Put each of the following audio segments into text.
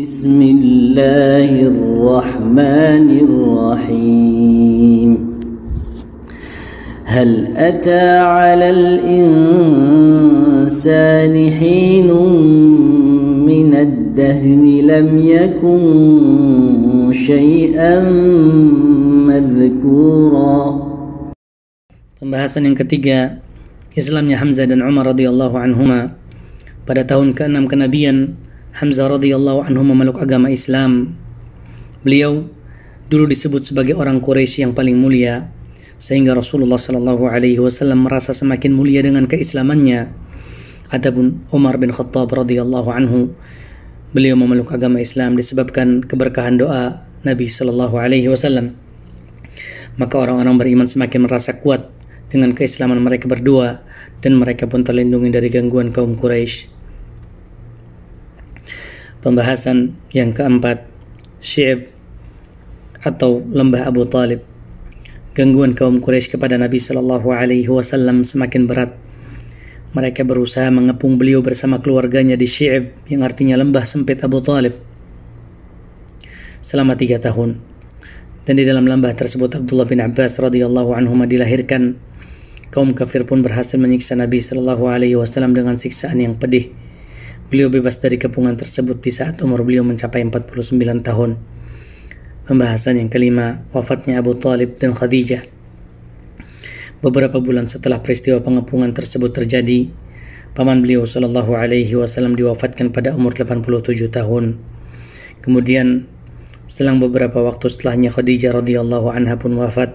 بسم الله الرحمن الرحيم هل أتى على الإنسان حين من الدهر لم يكن شيئا مذكورا. Pembahasan yang ketiga, Islamnya Hamzah dan Umar radhiyallahu anhuma. Pada tahun ke-6 kenabian, Hamzah radhiyallahu anhu memeluk agama Islam. Beliau dulu disebut sebagai orang Quraisy yang paling mulia, sehingga Rasulullah sallallahu alaihi wasallam merasa semakin mulia dengan keislamannya. Adapun Umar bin Khattab radhiyallahu anhu, beliau memeluk agama Islam disebabkan keberkahan doa Nabi sallallahu alaihi wasallam. Maka orang-orang beriman semakin merasa kuat dengan keislaman mereka berdua, dan mereka pun terlindungi dari gangguan kaum Quraisy. Pembahasan yang keempat, Syi'b atau lembah Abu Talib. Gangguan kaum Quraisy kepada Nabi sallallahu alaihi wasallam semakin berat. Mereka berusaha mengepung beliau bersama keluarganya di Syi'b, yang artinya lembah sempit Abu Talib, selama 3 tahun. Dan di dalam lembah tersebut Abdullah bin Abbas radhiyallahu anhuma dilahirkan. Kaum kafir pun berhasil menyiksa Nabi sallallahu alaihi wasallam dengan siksaan yang pedih. Beliau bebas dari kepungan tersebut di saat umur beliau mencapai 49 tahun. Pembahasan yang kelima, wafatnya Abu Talib dan Khadijah. Beberapa bulan setelah peristiwa pengepungan tersebut terjadi, paman beliau sallallahu alaihi wasallam diwafatkan pada umur 87 tahun. Kemudian selang beberapa waktu setelahnya Khadijah radhiyallahu anha pun wafat.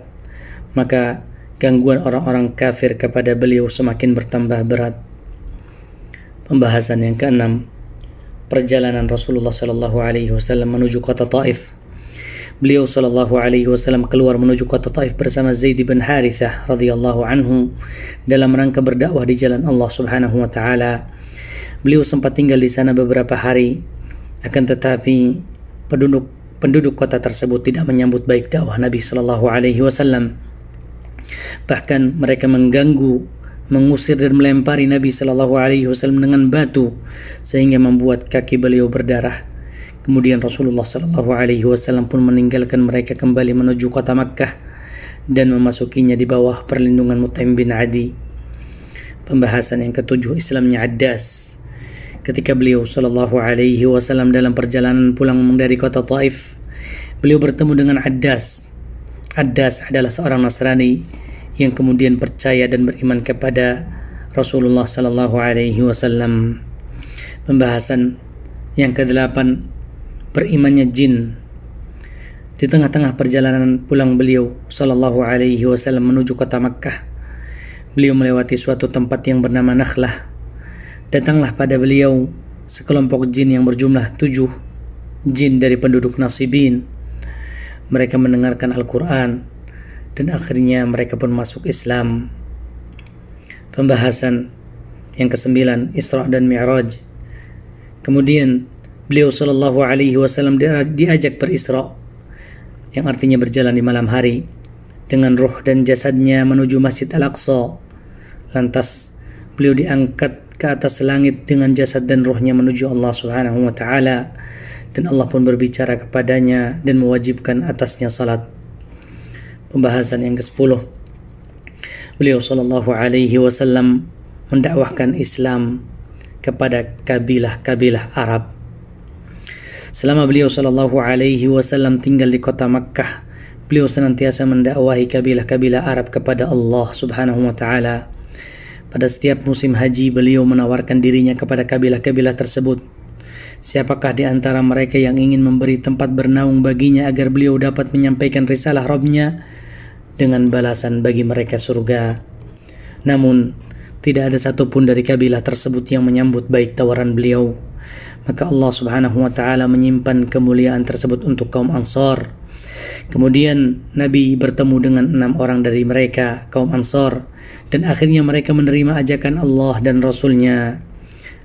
Maka gangguan orang-orang kafir kepada beliau semakin bertambah berat. Pembahasan yang ke-6, perjalanan Rasulullah sallallahu alaihi wasallam menuju kota Taif. Beliau sallallahu alaihi wasallam keluar menuju kota Taif bersama Zaid bin Harithah radhiyallahu anhu dalam rangka berdakwah di jalan Allah Subhanahu wa taala. Beliau sempat tinggal di sana beberapa hari, akan tetapi penduduk kota tersebut tidak menyambut baik dakwah Nabi sallallahu alaihi wasallam. Bahkan mereka mengganggu, mengusir dan melempari Nabi sallallahu alaihi wasallam dengan batu sehingga membuat kaki beliau berdarah. Kemudian Rasulullah sallallahu alaihi wasallam pun meninggalkan mereka kembali menuju kota Makkah dan memasukinya di bawah perlindungan Mut'im bin Adi. Pembahasan yang ke-7, Islamnya Addas. Ketika beliau sallallahu alaihi wasallam dalam perjalanan pulang dari kota Taif, beliau bertemu dengan Addas. Addas adalah seorang Nasrani yang kemudian percaya dan beriman kepada Rasulullah sallallahu alaihi wasallam. Pembahasan yang ke-8, berimannya jin. Di tengah-tengah perjalanan pulang beliau sallallahu alaihi wasallam menuju kota Makkah, beliau melewati suatu tempat yang bernama Nakhlah. Datanglah pada beliau sekelompok jin yang berjumlah 7 jin dari penduduk Nasibin. Mereka mendengarkan Al-Quran dan akhirnya mereka pun masuk Islam. Pembahasan yang ke-9, Isra dan Mi'raj. Kemudian beliau sallallahu alaihi wasallam diajak berisra, yang artinya berjalan di malam hari, dengan ruh dan jasadnya menuju Masjid Al-Aqsa. Lantas beliau diangkat ke atas langit dengan jasad dan ruhnya menuju Allah Subhanahu wa taala, dan Allah pun berbicara kepadanya dan mewajibkan atasnya salat. Pembahasan yang ke-10, beliau sallallahu alaihi wasallam mendakwahkan Islam kepada kabilah-kabilah Arab. Selama beliau sallallahu alaihi wasallam tinggal di kota Makkah, beliau senantiasa mendakwahi kabilah-kabilah Arab kepada Allah Subhanahu wa taala. Pada setiap musim haji, beliau menawarkan dirinya kepada kabilah-kabilah tersebut. Siapakah di antara mereka yang ingin memberi tempat bernaung baginya agar beliau dapat menyampaikan risalah Rabb-Nya dengan balasan bagi mereka surga? Namun tidak ada satupun dari kabilah tersebut yang menyambut baik tawaran beliau. Maka Allah Subhanahu wa taala menyimpan kemuliaan tersebut untuk kaum Ansar. Kemudian Nabi bertemu dengan 6 orang dari mereka, kaum Ansar, dan akhirnya mereka menerima ajakan Allah dan Rasul-Nya.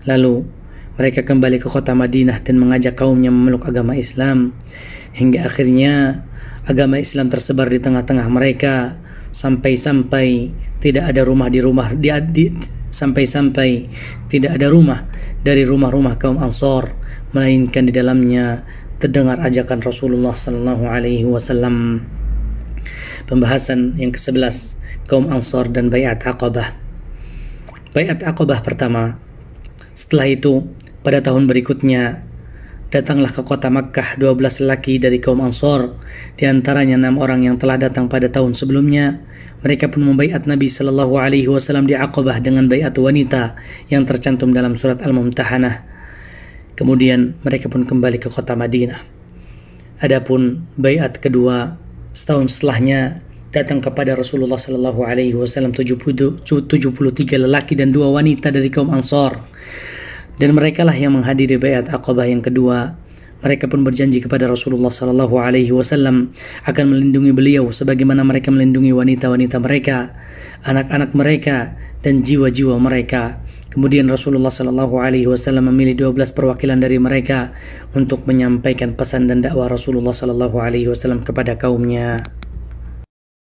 Lalu mereka kembali ke kota Madinah dan mengajak kaumnya memeluk agama Islam, hingga akhirnya agama Islam tersebar di tengah-tengah mereka sampai-sampai tidak ada rumah sampai-sampai tidak ada rumah dari rumah-rumah kaum Ansar melainkan di dalamnya terdengar ajakan Rasulullah sallallahu alaihi wasallam. Pembahasan yang ke-11, kaum Ansar dan Baiat Aqabah. Baiat Aqabah pertama. Setelah itu, pada tahun berikutnya datanglah ke kota Makkah 12 lelaki dari kaum Ansar, di antaranya 6 orang yang telah datang pada tahun sebelumnya. Mereka pun membaiat Nabi sallallahu alaihi wasallam di Aqabah dengan baiat wanita yang tercantum dalam surat Al-Mumtahanah. Kemudian mereka pun kembali ke kota Madinah. Adapun baiat kedua, setahun setelahnya datang kepada Rasulullah sallallahu alaihi wasallam 73 lelaki dan 2 wanita dari kaum Ansar. Dan merekalah yang menghadiri baiat Aqabah yang kedua. Mereka pun berjanji kepada Rasulullah sallallahu alaihi wasallam akan melindungi beliau sebagaimana mereka melindungi wanita-wanita mereka, anak-anak mereka dan jiwa-jiwa mereka. Kemudian Rasulullah sallallahu alaihi wasallam memilih 12 perwakilan dari mereka untuk menyampaikan pesan dan dakwah Rasulullah sallallahu alaihi wasallam kepada kaumnya.